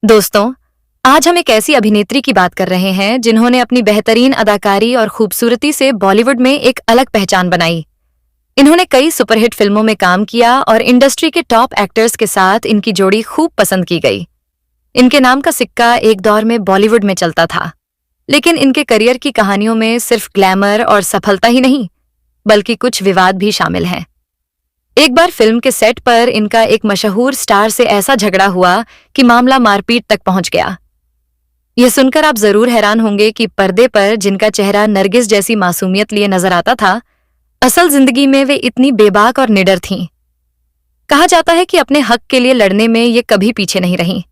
दोस्तों, आज हम एक ऐसी अभिनेत्री की बात कर रहे हैं जिन्होंने अपनी बेहतरीन अदाकारी और खूबसूरती से बॉलीवुड में एक अलग पहचान बनाई। इन्होंने कई सुपरहिट फिल्मों में काम किया और इंडस्ट्री के टॉप एक्टर्स के साथ इनकी जोड़ी खूब पसंद की गई। इनके नाम का सिक्का एक दौर में बॉलीवुड में चलता था, लेकिन इनके करियर की कहानियों में सिर्फ ग्लैमर और सफलता ही नहीं, बल्कि कुछ विवाद भी शामिल हैं। एक बार फिल्म के सेट पर इनका एक मशहूर स्टार से ऐसा झगड़ा हुआ कि मामला मारपीट तक पहुंच गया। यह सुनकर आप जरूर हैरान होंगे कि पर्दे पर जिनका चेहरा नरगिस जैसी मासूमियत लिए नजर आता था, असल जिंदगी में वे इतनी बेबाक और निडर थीं। कहा जाता है कि अपने हक के लिए लड़ने में ये कभी पीछे नहीं रहीं।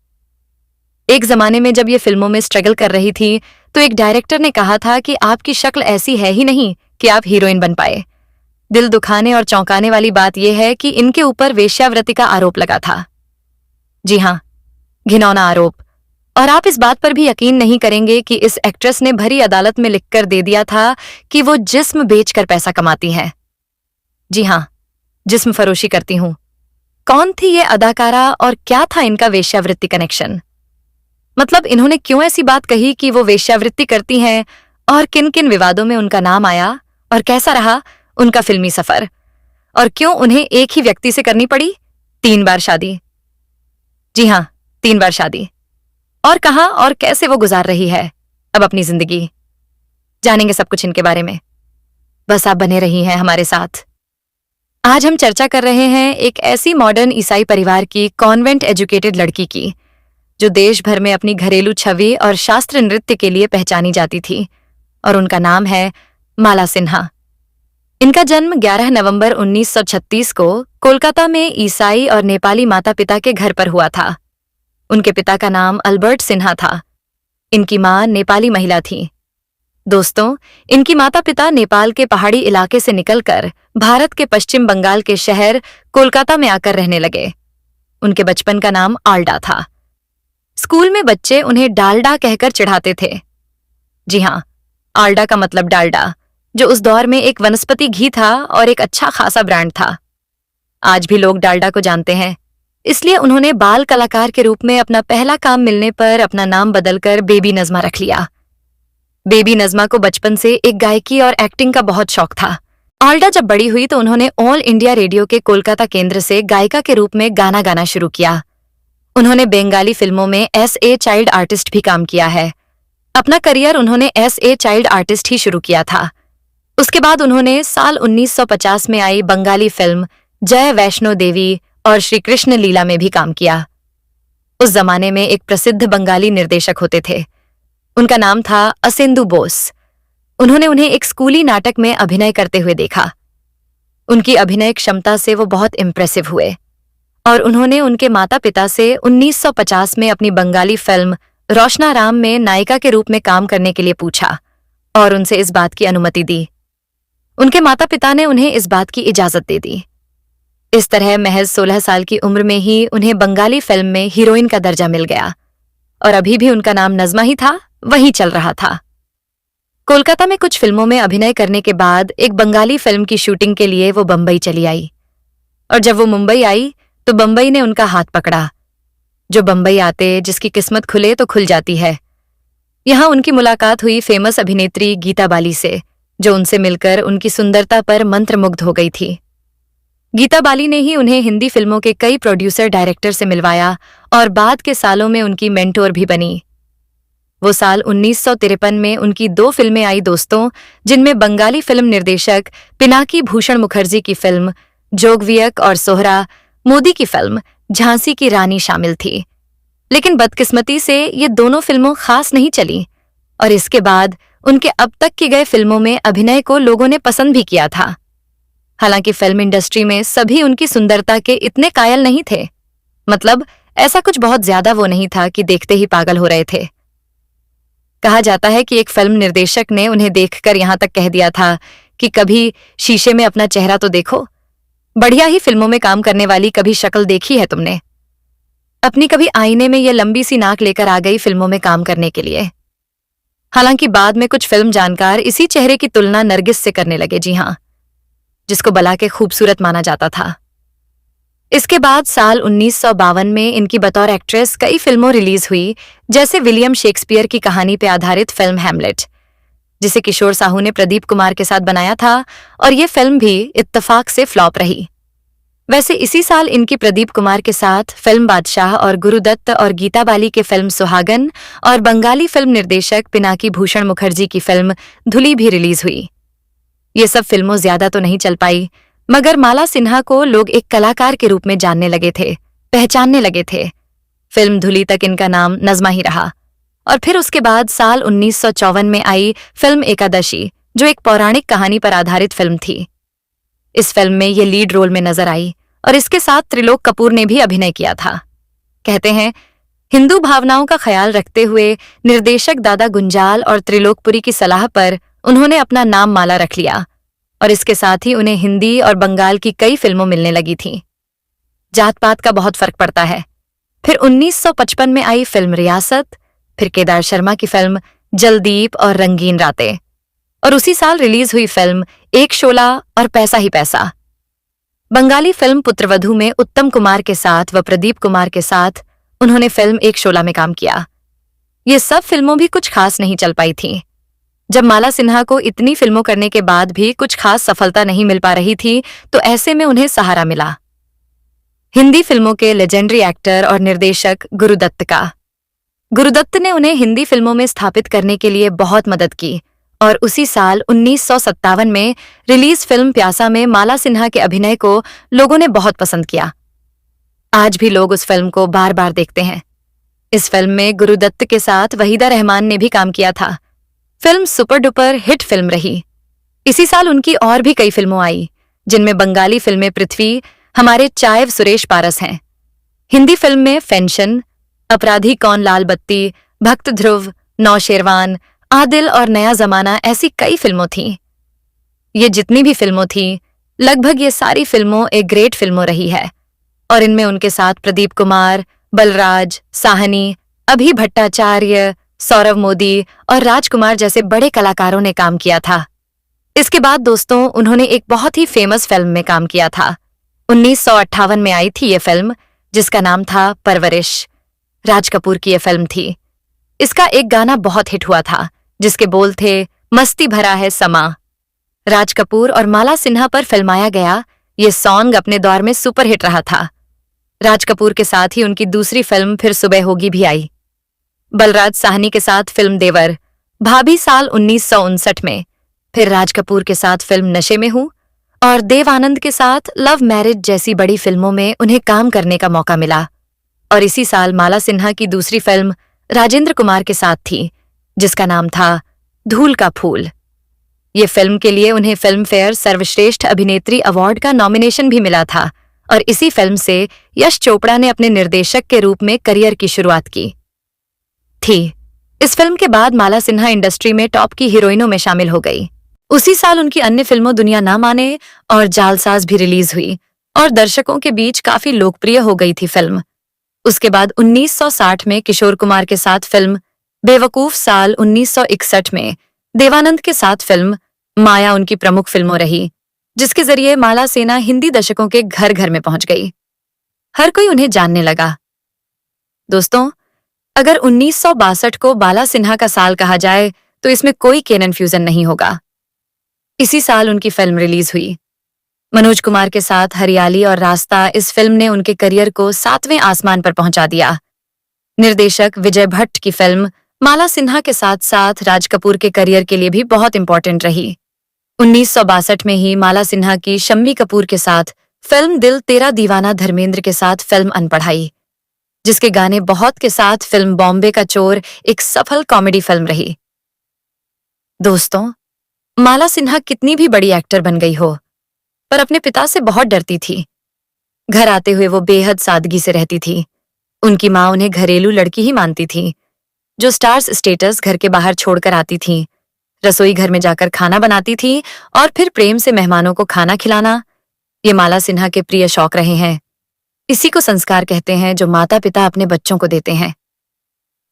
एक जमाने में जब ये फिल्मों में स्ट्रगल कर रही थी, तो एक डायरेक्टर ने कहा था कि आपकी शक्ल ऐसी है ही नहीं कि आप हीरोइन बन पाए। दिल दुखाने और चौंकाने वाली बात यह है कि इनके ऊपर वेश्यावृत्ति का आरोप लगा था। जी हां, घिनौना आरोप। और आप इस बात पर भी यकीन नहीं करेंगे कि इस एक्ट्रेस ने भरी अदालत में लिखकर दे दिया था कि वो जिस्म बेचकर पैसा कमाती हैं। जी हां, जिस्म फरोशी करती हूं। कौन थी ये अदाकारा और क्या था इनका वेश्यावृत्ति कनेक्शन? मतलब इन्होंने क्यों ऐसी बात कही कि वो वेश्यावृत्ति करती हैं, और किन किन विवादों में उनका नाम आया, और कैसा रहा उनका फिल्मी सफर, और क्यों उन्हें एक ही व्यक्ति से करनी पड़ी 3 बार शादी? जी हां, 3 बार शादी। और कहां और कैसे वो गुजार रही है अब अपनी जिंदगी? जानेंगे सब कुछ इनके बारे में। बस आप बने रही हैं हमारे साथ। आज हम चर्चा कर रहे हैं एक ऐसी मॉडर्न ईसाई परिवार की कॉन्वेंट एजुकेटेड लड़की की, जो देश भर में अपनी घरेलू छवि और शास्त्र नृत्य के लिए पहचानी जाती थी, और उनका नाम है माला सिन्हा। इनका जन्म 11 नवंबर 1936 को कोलकाता में ईसाई और नेपाली माता पिता के घर पर हुआ था। उनके पिता का नाम अल्बर्ट सिन्हा था। इनकी मां नेपाली महिला थी। दोस्तों, इनकी माता पिता नेपाल के पहाड़ी इलाके से निकलकर भारत के पश्चिम बंगाल के शहर कोलकाता में आकर रहने लगे। उनके बचपन का नाम आल्डा था। स्कूल में बच्चे उन्हें डालडा कहकर चिढ़ाते थे। जी हां, आल्डा का मतलब डालडा, जो उस दौर में एक वनस्पति घी था और एक अच्छा खासा ब्रांड था। आज भी लोग डालडा को जानते हैं, इसलिए उन्होंने बाल कलाकार के रूप में अपना पहला काम मिलने पर अपना नाम बदलकर बेबी नज़मा रख लिया। बेबी नज़मा को बचपन से एक गायकी और एक्टिंग का बहुत शौक था। आल्डा जब बड़ी हुई तो उन्होंने ऑल इंडिया रेडियो के कोलकाता केंद्र से गायिका के रूप में गाना गाना शुरू किया। उन्होंने बंगाली फिल्मों में एस ए चाइल्ड आर्टिस्ट भी काम किया है। अपना करियर उन्होंने एस ए चाइल्ड आर्टिस्ट ही शुरू किया था। उसके बाद उन्होंने साल 1950 में आई बंगाली फिल्म जय वैष्णो देवी और श्री कृष्ण लीला में भी काम किया। उस जमाने में एक प्रसिद्ध बंगाली निर्देशक होते थे। उनका नाम था असेंदु बोस। उन्होंने उन्हें एक स्कूली नाटक में अभिनय करते हुए देखा। उनकी अभिनय क्षमता से वो बहुत इम्प्रेसिव हुए, और उन्होंने उनके माता पिता से 1950 में अपनी बंगाली फिल्म रोशनाराम में नायिका के रूप में काम करने के लिए पूछा, और उनसे इस बात की अनुमति दी। उनके माता पिता ने उन्हें इस बात की इजाजत दे दी। इस तरह महज 16 साल की उम्र में ही उन्हें बंगाली फिल्म में हीरोइन का दर्जा मिल गया, और अभी भी उनका नाम नज़मा ही था, वहीं चल रहा था। कोलकाता में कुछ फिल्मों में अभिनय करने के बाद एक बंगाली फिल्म की शूटिंग के लिए वो बंबई चली आई, और जब वो मुंबई आई तो बंबई ने उनका हाथ पकड़ा। जो बंबई आते जिसकी किस्मत खुले तो खुल जाती है। यहां उनकी मुलाकात हुई फेमस अभिनेत्री गीता बाली से, जो उनसे मिलकर उनकी सुंदरता पर मंत्रमुग्ध हो गई थी। गीता बाली ने ही उन्हें हिंदी फिल्मों के कई प्रोड्यूसर डायरेक्टर से मिलवाया, और बाद के सालों में उनकी मेंटोर भी बनी। वो साल 1953 में उनकी 2 फिल्में आई दोस्तों, जिनमें बंगाली फिल्म निर्देशक पिनाकी भूषण मुखर्जी की फिल्म जोगवियक और सोहरा मोदी की फिल्म झांसी की रानी शामिल थी। लेकिन बदकिस्मती से ये दोनों फिल्मों खास नहीं चली, और इसके बाद उनके अब तक की गए फिल्मों में अभिनय को लोगों ने पसंद भी किया था। हालांकि फिल्म इंडस्ट्री में सभी उनकी सुंदरता के इतने कायल नहीं थे। मतलब ऐसा कुछ बहुत ज्यादा वो नहीं था कि देखते ही पागल हो रहे थे। कहा जाता है कि एक फिल्म निर्देशक ने उन्हें देखकर यहां तक कह दिया था कि कभी शीशे में अपना चेहरा तो देखो। बढ़िया ही फिल्मों में काम करने वाली कभी शक्ल देखी है तुमने? अपनी कभी आईने में ये लंबी सी नाक लेकर आ गई फिल्मों में काम करने के लिए। हालांकि बाद में कुछ फिल्म जानकार इसी चेहरे की तुलना नरगिस से करने लगे। जी हां, जिसको बला के खूबसूरत माना जाता था। इसके बाद साल 1952 में इनकी बतौर एक्ट्रेस कई फिल्मों रिलीज हुई, जैसे विलियम शेक्सपियर की कहानी पर आधारित फिल्म हैमलेट, जिसे किशोर साहू ने प्रदीप कुमार के साथ बनाया था, और ये फिल्म भी इत्तेफाक से फ्लॉप रही। वैसे इसी साल इनकी प्रदीप कुमार के साथ फिल्म बादशाह और गुरुदत्त और गीता बाली के फिल्म सुहागन और बंगाली फिल्म निर्देशक पिनाकी भूषण मुखर्जी की फिल्म धुली भी रिलीज हुई। ये सब फिल्मों ज्यादा तो नहीं चल पाई, मगर माला सिन्हा को लोग एक कलाकार के रूप में जानने लगे थे, पहचानने लगे थे। फिल्म धुली तक इनका नाम नज़्मा ही रहा, और फिर उसके बाद साल 1954 में आई फिल्म एकादशी, जो एक पौराणिक कहानी पर आधारित फिल्म थी। इस फिल्म में ये लीड रोल में नजर आई और इसके साथ त्रिलोक कपूर ने भी अभिनय किया था। कहते हैं, हिंदू भावनाओं का ख्याल रखते हुए निर्देशक दादा गुंजाल और त्रिलोकपुरी की सलाह पर उन्होंने अपना नाम माला रख लिया, और इसके साथ ही उन्हें हिंदी और बंगाल की कई फिल्मों मिलने लगी थीं। जात पात का बहुत फर्क पड़ता है। फिर 1955 में आई फिल्म रियासत, फिर केदार शर्मा की फिल्म जलदीप और रंगीन रातें, और उसी साल रिलीज हुई फिल्म एक शोला और पैसा ही पैसा। बंगाली फिल्म पुत्रवधू में उत्तम कुमार के साथ व प्रदीप कुमार के साथ उन्होंने फिल्म एक शोला में काम किया। ये सब फिल्मों भी कुछ खास नहीं चल पाई थीं। जब माला सिन्हा को इतनी फिल्मों करने के बाद भी कुछ खास सफलता नहीं मिल पा रही थी, तो ऐसे में उन्हें सहारा मिला हिंदी फिल्मों के लेजेंडरी एक्टर और निर्देशक गुरुदत्त का। गुरुदत्त ने उन्हें हिंदी फिल्मों में स्थापित करने के लिए बहुत मदद की, और उसी साल 1957 में रिलीज फिल्म प्यासा में माला सिन्हा के अभिनय को लोगों ने बहुत पसंद किया। आज भी लोग उस फिल्म को बार बार देखते हैं। इस फिल्म में गुरुदत्त के साथ वहीदा रहमान ने भी काम किया था। Film super duper hit film रही। इसी साल उनकी और भी कई फिल्मों आई, जिनमें बंगाली फिल्में पृथ्वी, हमारे चायव सुरेश पारस हैं। हिंदी फिल्म में फेंशन, अपराधी कौन लाल बत्ती, भक्त ध्रुव, नौशेरवान, आदिल और नया जमाना, ऐसी कई फिल्मों थीं। ये जितनी भी फिल्मों थीं, लगभग ये सारी फिल्मों एक ग्रेट फिल्मों रही है, और इनमें उनके साथ प्रदीप कुमार, बलराज, साहनी, अभी भट्टाचार्य, सौरव मोदी और राजकुमार जैसे बड़े कलाकारों ने काम किया था। इसके बाद दोस्तों, उन्होंने एक बहुत ही फेमस फिल्म में काम किया था। 1958 में आई थी ये फिल्म, जिसका नाम था परवरिश। राज कपूर की ये फिल्म थी। इसका एक गाना बहुत हिट हुआ था, जिसके बोल थे, मस्ती भरा है समा। राज कपूर और माला सिन्हा पर फिल्माया गया ये सॉन्ग अपने दौर में सुपरहिट रहा था। राज कपूर के साथ ही उनकी दूसरी फिल्म फिर सुबह होगी भी आई। बलराज साहनी के साथ फिल्म देवर, भाभी साल 1959 में, फिर राज कपूर के साथ फिल्म नशे में हूं, और देव आनंद के साथ लव मैरिज जैसी बड़ी फिल्मों में उन्हें काम करने का मौका मिला। और इसी साल माला सिन्हा की दूसरी फिल्म राजेंद्र कुमार के साथ थी, जिसका नाम था धूल का फूल। ये फिल्म के लिए उन्हें फिल्म फेयर सर्वश्रेष्ठ अभिनेत्री अवार्ड का नॉमिनेशन भी मिला था, और इसी फिल्म से यश चोपड़ा ने अपने निर्देशक के रूप में करियर की शुरुआत की थी। इस फिल्म के बाद माला सिन्हा इंडस्ट्री में टॉप की हीरोइनों में शामिल हो गई। उसी साल उनकी अन्य फिल्मों दुनिया ना माने और जालसाज भी रिलीज हुई, और दर्शकों के बीच काफी लोकप्रिय हो गई थी फिल्म। उसके बाद 1960 में किशोर कुमार के साथ फिल्म बेवकूफ, साल 1961 में देवानंद के साथ फिल्म माया उनकी प्रमुख फिल्मों रही, जिसके जरिए माला सिन्हा हिंदी दर्शकों के घर घर में पहुंच गई। हर कोई उन्हें जानने लगा। दोस्तों, अगर 1962 को बाला सिन्हा का साल कहा जाए, तो इसमें कोई केनन फ्यूजन नहीं होगा। इसी साल उनकी फिल्म रिलीज हुई। मनोज कुमार के साथ हरियाली और रास्ता, इस फिल्म ने उनके करियर को 7वें आसमान पर पहुंचा दिया। निर्देशक विजय भट्ट की फिल्म माला सिन्हा के साथ साथ राज कपूर के करियर के लिए भी बहुत इंपॉर्टेंट रही। 1962 में ही माला सिन्हा की शम्मी कपूर के साथ फिल्म दिल तेरा दीवाना, धर्मेंद्र के साथ फिल्म अनपढ़ाई, जिसके गाने बहुत के साथ फिल्म बॉम्बे का चोर एक सफल कॉमेडी फिल्म रही। दोस्तों, माला सिन्हा कितनी भी बड़ी एक्टर बन गई हो, पर अपने पिता से बहुत डरती थी। घर आते हुए वो बेहद सादगी से रहती थी। उनकी माँ उन्हें घरेलू लड़की ही मानती थी, जो स्टार्स स्टेटस घर के बाहर छोड़कर आती थी। रसोई घर में जाकर खाना बनाती थी और फिर प्रेम से मेहमानों को खाना खिलाना, ये माला सिन्हा के प्रिय शौक रहे हैं। इसी को संस्कार कहते हैं, जो माता पिता अपने बच्चों को देते हैं।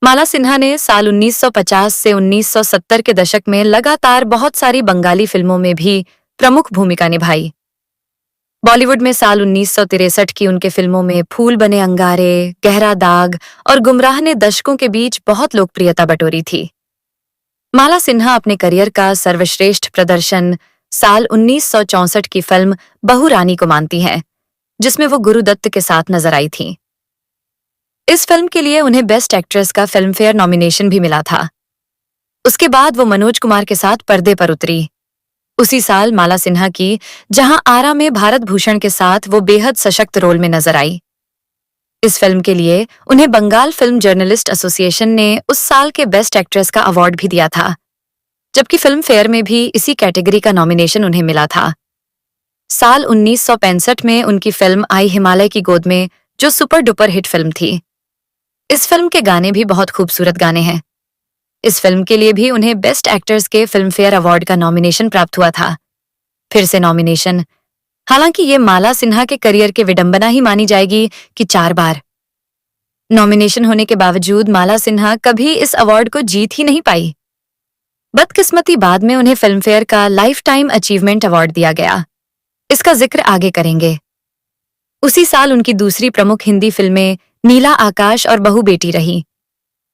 माला सिन्हा ने साल 1950 से 1970 के दशक में लगातार बहुत सारी बंगाली फिल्मों में भी प्रमुख भूमिका निभाई। बॉलीवुड में साल 1963 की उनके फिल्मों में फूल बने अंगारे, गहरा दाग और गुमराह ने दर्शकों के बीच बहुत लोकप्रियता बटोरी थी। माला सिन्हा अपने करियर का सर्वश्रेष्ठ प्रदर्शन साल 1964 की फिल्म बहू रानी को मानती हैं, जिसमें वो गुरु दत्त के साथ नजर आई थीं। इस फिल्म के लिए उन्हें बेस्ट एक्ट्रेस का फिल्मफेयर नॉमिनेशन भी मिला था। उसके बाद वो मनोज कुमार के साथ पर्दे पर उतरी। उसी साल माला सिन्हा की जहां आरा में भारत भूषण के साथ वो बेहद सशक्त रोल में नजर आई। इस फिल्म के लिए उन्हें बंगाल फिल्म जर्नलिस्ट एसोसिएशन ने उस साल के बेस्ट एक्ट्रेस का अवार्ड भी दिया था, जबकि फिल्म फेयर में भी इसी कैटेगरी का नॉमिनेशन उन्हें मिला था। साल 1965 में उनकी फिल्म आई हिमालय की गोद में, जो सुपर डुपर हिट फिल्म थी। इस फिल्म के गाने भी बहुत खूबसूरत गाने हैं। इस फिल्म के लिए भी उन्हें बेस्ट एक्टर्स के फिल्म फेयर अवार्ड का नॉमिनेशन प्राप्त हुआ था। फिर से नॉमिनेशन। हालांकि ये माला सिन्हा के करियर के विडंबना ही मानी जाएगी कि 4 बार नॉमिनेशन होने के बावजूद माला सिन्हा कभी इस अवार्ड को जीत ही नहीं पाई। बदकिस्मती बाद में उन्हें फिल्म फेयर का लाइफ टाइम अचीवमेंट अवार्ड दिया गया। इसका जिक्र आगे करेंगे। उसी साल उनकी दूसरी प्रमुख हिंदी फिल्में नीला आकाश और बहू बेटी रही।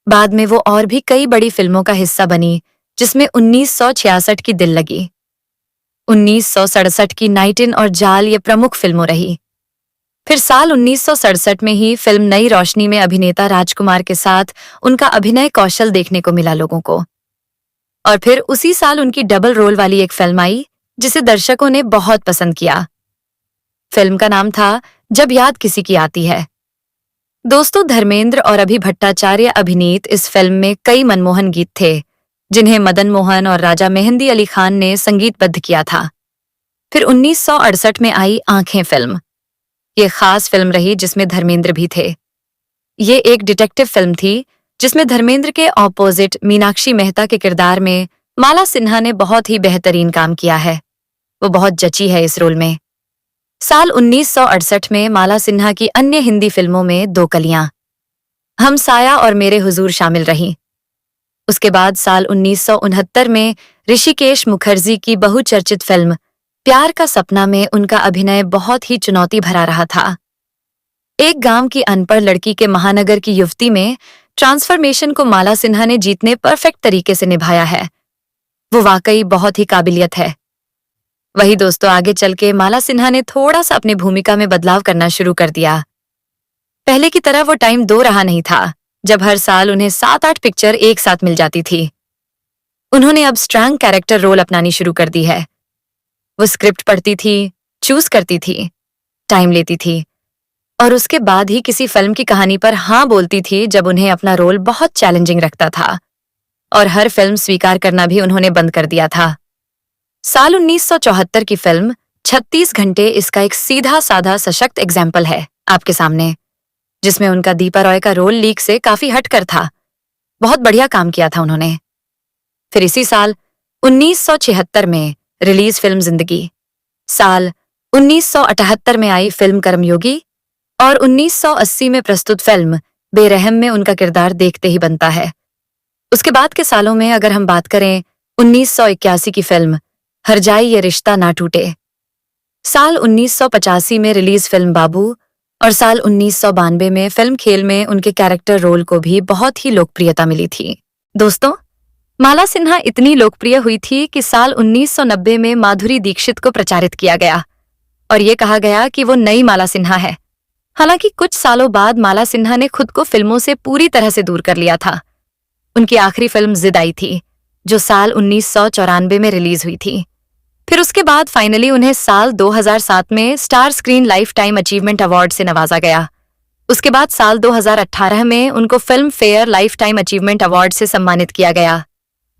बाद में वो और भी कई बड़ी फिल्मों का हिस्सा बनी, जिसमें 1966 की दिल लगी, 1967 की नाइट इन और जाल ये प्रमुख फिल्मों रही। फिर साल 1967 में ही फिल्म नई रोशनी में अभिनेता राजकुमार के साथ उनका अभिनय कौशल देखने को मिला लोगों को। और फिर उसी साल उनकी डबल रोल वाली एक फिल्म आई, जिसे दर्शकों ने बहुत पसंद किया। फिल्म का नाम था जब याद किसी की आती है। दोस्तों, धर्मेंद्र और अभि भट्टाचार्य अभिनीत इस फिल्म में कई मनमोहन गीत थे, जिन्हें मदन मोहन और राजा मेहंदी अली खान ने संगीतबद्ध किया था। फिर 1968 में आई आंखें फिल्म। ये खास फिल्म रही जिसमें धर्मेंद्र भी थे। ये एक डिटेक्टिव फिल्म थी, जिसमें धर्मेंद्र के ऑपोजिट मीनाक्षी मेहता के किरदार में माला सिन्हा ने बहुत ही बेहतरीन काम किया है। वो बहुत जची है इस रोल में। साल 1968 में माला सिन्हा की अन्य हिंदी फिल्मों में दो कलियां, हम साया और मेरे हुजूर शामिल रहीं। उसके बाद साल 1969 में ऋषिकेश मुखर्जी की बहुचर्चित फिल्म प्यार का सपना में उनका अभिनय बहुत ही चुनौती भरा रहा था। एक गांव की अनपढ़ लड़की के महानगर की युवती में ट्रांसफॉर्मेशन को माला सिन्हा ने जीतने परफेक्ट तरीके से निभाया है। वो वाकई बहुत ही काबिलियत है। वही दोस्तों, आगे चल के माला सिन्हा ने थोड़ा सा अपनी भूमिका में बदलाव करना शुरू कर दिया। पहले की तरह वो टाइम 2 रहा नहीं था, जब हर साल उन्हें 7-8 पिक्चर एक साथ मिल जाती थी। उन्होंने अब स्ट्रॉन्ग कैरेक्टर रोल अपनानी शुरू कर दी है। वो स्क्रिप्ट पढ़ती थी, चूज करती थी, टाइम लेती थी और उसके बाद ही किसी फिल्म की कहानी पर हाँ बोलती थी जब उन्हें अपना रोल बहुत चैलेंजिंग रखता था। और हर फिल्म स्वीकार करना भी उन्होंने बंद कर दिया था। साल 1974 की फिल्म 36 घंटे इसका एक सीधा साधा सशक्त एग्जाम्पल है आपके सामने, जिसमें उनका दीपा रॉय का रोल लीक से काफी हटकर था। बहुत बढ़िया काम किया था उन्होंने। फिर इसी साल 1976 में रिलीज फिल्म जिंदगी, साल 1978 में आई फिल्म कर्मयोगी और 1980 में प्रस्तुत फिल्म बेरहम में उनका किरदार देखते ही बनता है। उसके बाद के सालों में अगर हम बात करें 1981 की फिल्म हर जाए ये रिश्ता ना टूटे, साल 1985 में रिलीज फिल्म बाबू और साल 1992 में फिल्म खेल में उनके कैरेक्टर रोल को भी बहुत ही लोकप्रियता मिली थी। दोस्तों, माला सिन्हा इतनी लोकप्रिय हुई थी कि साल 1990 में माधुरी दीक्षित को प्रचारित किया गया और ये कहा गया कि वो नई माला सिन्हा है। हालांकि कुछ सालों बाद माला सिन्हा ने खुद को फिल्मों से पूरी तरह से दूर कर लिया था। उनकी आखिरी फिल्म जिद आई थी, जो साल 1994 में रिलीज हुई थी। फिर उसके बाद फाइनली उन्हें साल 2007 में star screen life time achievement award से नवाजा गया। उसके बाद साल 2018 में उनको film fair life time achievement award से सम्मानित किया गया।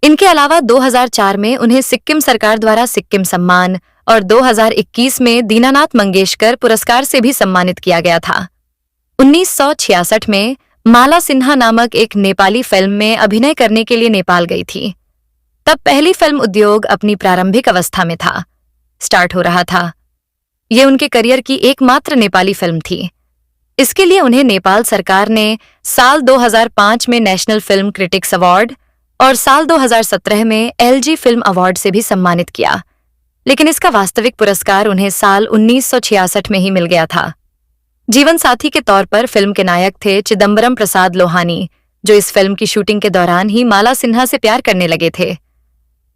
इनके अलावा 2004 में उन्हें सिक्किम सरकार द्वारा सिक्किम सम्मान और 2021 में दीनानाथ मंगेशकर पुरस्कार से भी सम्मानित किया गया था। 1966 में माला सिन्हा नामक एक नेपाली फिल्म में अभिनय करने के लिए नेपाल गई थी। तब पहली फिल्म उद्योग अपनी प्रारंभिक अवस्था में था, स्टार्ट हो रहा था। ये उनके करियर की एकमात्र नेपाली फिल्म थी। इसके लिए उन्हें नेपाल सरकार ने साल 2005 में नेशनल फिल्म क्रिटिक्स अवार्ड और साल 2017 में एलजी फिल्म अवार्ड से भी सम्मानित किया। लेकिन इसका वास्तविक पुरस्कार उन्हें साल 1966 में ही मिल गया था। जीवन साथी के तौर पर फिल्म के नायक थे चिदम्बरम प्रसाद लोहानी, जो इस फिल्म की शूटिंग के दौरान ही माला सिन्हा से प्यार करने लगे थे।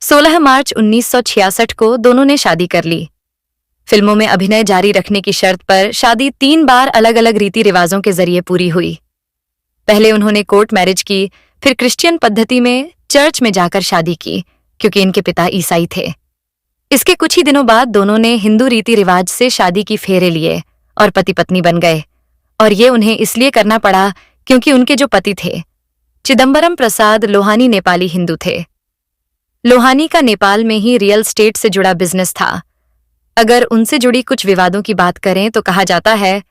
16 मार्च 1966 को दोनों ने शादी कर ली। फिल्मों में अभिनय जारी रखने की शर्त पर शादी 3 बार अलग अलग रीति रिवाजों के जरिए पूरी हुई। पहले उन्होंने कोर्ट मैरिज की, फिर क्रिश्चियन पद्धति में चर्च में जाकर शादी की, क्योंकि इनके पिता ईसाई थे। इसके कुछ ही दिनों बाद दोनों ने हिंदू रीति रिवाज से शादी की फेरे लिए और पति पत्नी बन गए, और ये उन्हें इसलिए करना पड़ा क्योंकि उनके जो पति थे चिदम्बरम प्रसाद लोहानी नेपाली हिंदू थे। लोहानी का नेपाल में ही रियल स्टेट से जुड़ा बिजनेस था। अगर उनसे जुड़ी कुछ विवादों की बात करें तो कहा जाता है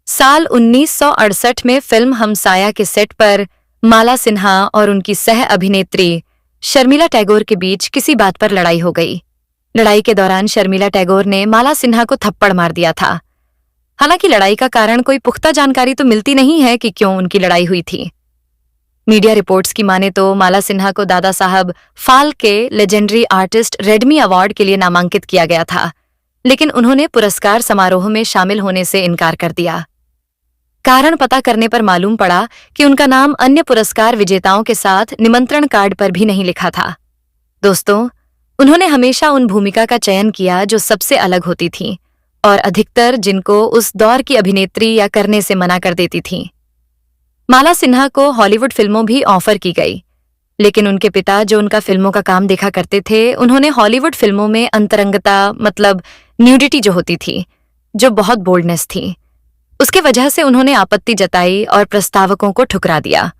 साल 1968 में फिल्म हमसाया के सेट पर माला सिन्हा और उनकी सह अभिनेत्री शर्मिला टैगोर के बीच किसी बात पर लड़ाई हो गई। लड़ाई के दौरान शर्मिला टैगोर ने माला सिन्हा को थप्पड़ मार दिया था। हालांकि लड़ाई का कारण कोई पुख्ता जानकारी तो मिलती नहीं है कि क्यों उनकी लड़ाई हुई थी। मीडिया रिपोर्ट्स की माने तो माला सिन्हा को Dada Saheb Phalke legendary artist Redmi award के लिए नामांकित किया गया था, लेकिन उन्होंने पुरस्कार समारोह में शामिल होने से इनकार कर दिया। कारण पता करने पर मालूम पड़ा कि उनका नाम अन्य पुरस्कार विजेताओं के साथ निमंत्रण कार्ड पर भी नहीं लिखा था। दोस्तों, उन्होंने हमेशा उन भूमिका का चयन किया जो सबसे अलग होती थी और अधिकतर जिनको उस दौर की अभिनेत्री या करने से मना कर देती थी। माला सिन्हा को हॉलीवुड फिल्मों भी ऑफर की गई, लेकिन उनके पिता जो उनका फिल्मों का काम देखा करते थे, उन्होंने हॉलीवुड फिल्मों में अंतरंगता मतलब न्यूडिटी जो होती थी, जो बहुत बोल्डनेस थी, उसके वजह से उन्होंने आपत्ति जताई और प्रस्तावकों को ठुकरा दिया।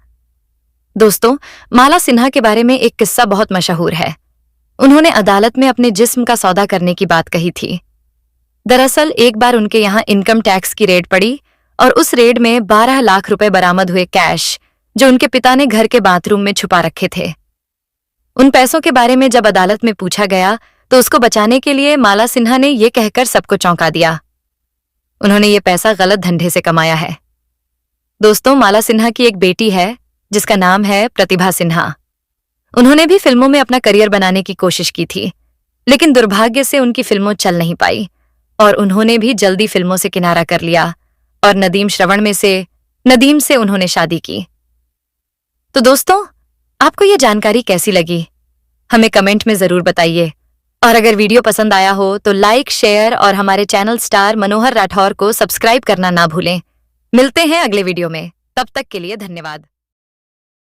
दोस्तों, माला सिन्हा के बारे में एक किस्सा बहुत मशहूर है। उन्होंने अदालत में अपने जिस्म का सौदा करने की बात कही थी। दरअसल एक बार उनके यहाँ इनकम टैक्स की रेड पड़ी और उस रेड में 12 लाख रुपए बरामद हुए कैश, जो उनके पिता ने घर के बाथरूम में छुपा रखे थे। उन पैसों के बारे में जब अदालत में पूछा गया तो उसको बचाने के लिए माला सिन्हा ने ये कहकर सबको चौंका दिया, उन्होंने ये पैसा गलत धंधे से कमाया है। दोस्तों, माला सिन्हा की एक बेटी है जिसका नाम है प्रतिभा सिन्हा। उन्होंने भी फिल्मों में अपना करियर बनाने की कोशिश की थी, लेकिन दुर्भाग्य से उनकी फिल्मों चल नहीं पाई और उन्होंने भी जल्दी फिल्मों से किनारा कर लिया और नदीम से उन्होंने शादी की। तो दोस्तों, आपको ये जानकारी कैसी लगी? हमें कमेंट में जरूर बताइए, और अगर वीडियो पसंद आया हो तो लाइक, शेयर और हमारे चैनल स्टार मनोहर राठौर को सब्सक्राइब करना ना भूलें। मिलते हैं अगले वीडियो में, तब तक के लिए धन्यवाद।